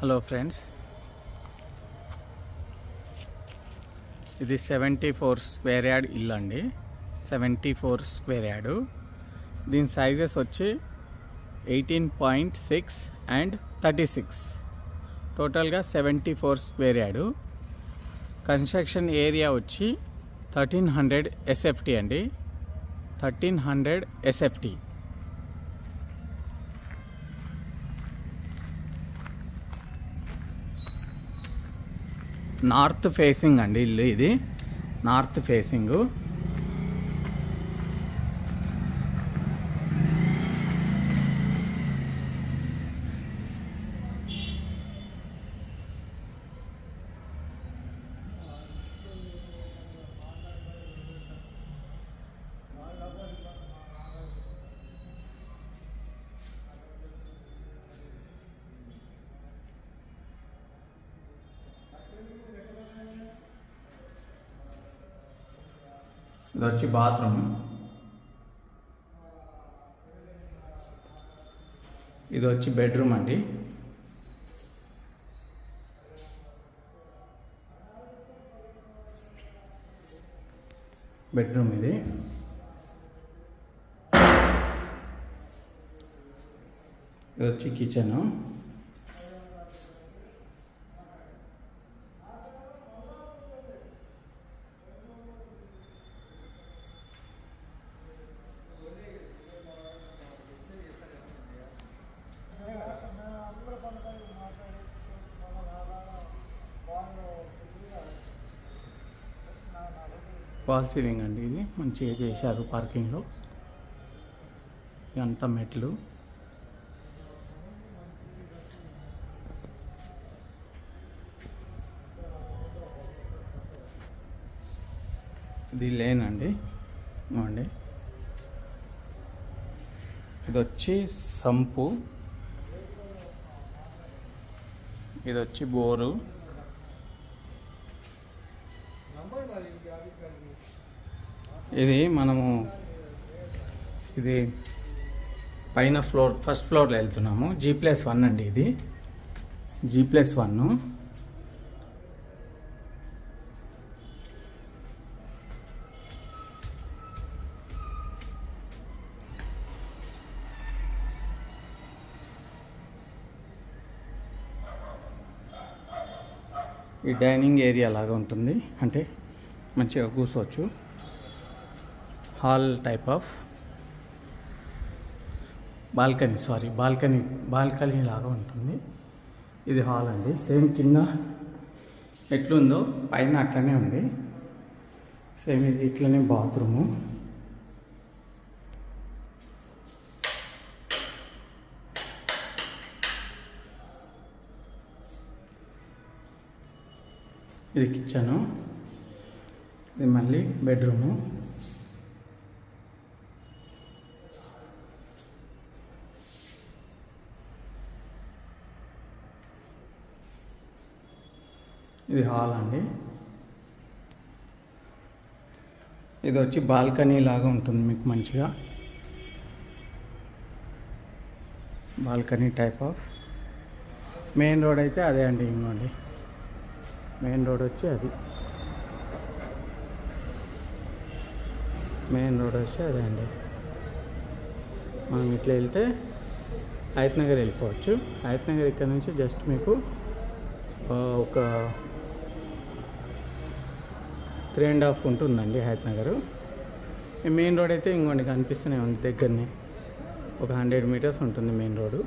Hello friends, ఇది 74 square yard ఇల్లు అండి. 74 స్క్వేర్ యార్డ్. దీని సైజెస్ వచ్చి 18.6 అండ్ 36. టోటల్గా 74 స్క్వేర్ యార్డ్. కన్స్ట్రక్షన్ ఏరియా వచ్చి 1300 SFT అండి. 1300 SFT. నార్త్ ఫేసింగ్ అండి ఇల్లు. ఇది నార్త్ ఫేసింగ్. ఇది వచ్చి బాత్రూమ్. ఇది వచ్చి బెడ్రూమ్ అండి. బెడ్రూమ్ ఇది. ఇది వచ్చి కిచెన్. ఫాల్ సీలింగ్ అండి. ఇది మంచిగా చేశారు పార్కింగ్లో. ఇదంతా మెట్లు. ఇది లేన్ అండి. ఇవ్వండి. ఇది వచ్చి సంపు. ఇది వచ్చి బోరు. ఇది మనము ఇది పైన ఫ్లోర్, ఫస్ట్ ఫ్లోర్లో వెళ్తున్నాము. G+1 అండి. ఇది G+1. ఈ డైనింగ్ ఏరియా లాగా ఉంటుంది, అంటే మంచిగా కూర్చోవచ్చు. హాల్ టైప్ ఆఫ్ బాల్కనీ లాగా ఉంటుంది. ఇది హాల్ అండి. సేమ్ కింద ఎట్లుందో పైన అట్లనే ఉంది. సేమ్ ఇది ఇట్లనే బాత్రూము. ఇది కిచెను. ఇది మళ్ళీ బెడ్రూము. ఇది హాల్ అండి. ఇది వచ్చి బాల్కనీ లాగా ఉంటుంది మీకు మంచిగా. Balcony type of. Main road అయితే అదే అండి. ఇంకోండి మెయిన్ రోడ్ వచ్చి అది. మెయిన్ రోడ్ వచ్చి అదే అండి. మనం ఇట్లా వెళ్తే హయత్ నగర్ వెళ్ళిపోవచ్చు. హయత్ నగర్ ఇక్కడ నుంచి జస్ట్ మీకు ఒక 3.5 ఉంటుందండి హయత్ నగర్. మెయిన్ రోడ్ అయితే ఇంకోండి కనిపిస్తూనే ఉంది దగ్గరనే. ఒక 100 మీటర్స్ ఉంటుంది మెయిన్ రోడ్డు.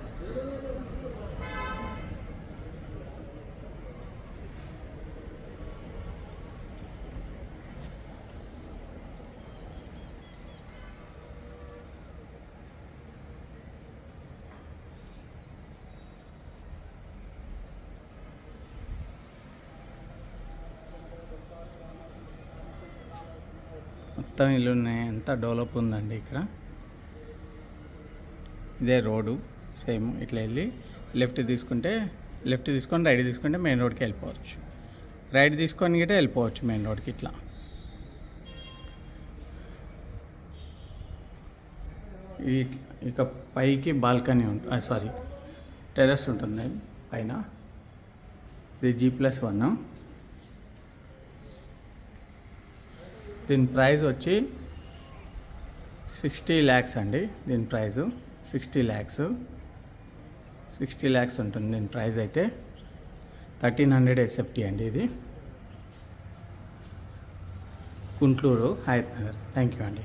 మొత్తం ఇల్లు ఉన్నాయి. ఎంత డెవలప్ ఉందండి ఇక్కడ. ఇదే రోడ్డు. సేమ్ ఇట్లా వెళ్ళి లెఫ్ట్ తీసుకొని రైట్ తీసుకుంటే మెయిన్ రోడ్కి వెళ్ళిపోవచ్చు. రైట్ తీసుకొని గిట్టే వెళ్ళిపోవచ్చు మెయిన్ రోడ్కి. ఇట్లా ఇక పైకి బాల్కనీ ఉంటుంది, సారీ టెర్రస్ ఉంటుంది పైన. ఇది G+1. దీని ప్రైస్ వచ్చి 60 lakhs అండి. దీని ప్రైజు 60 lakhs. 60 lakhs ఉంటుంది దీని ప్రైస్ అయితే. 1300 SFT అండి ఇది. గుంటూరు హైదరాబాద్. థ్యాంక్ యూ అండి.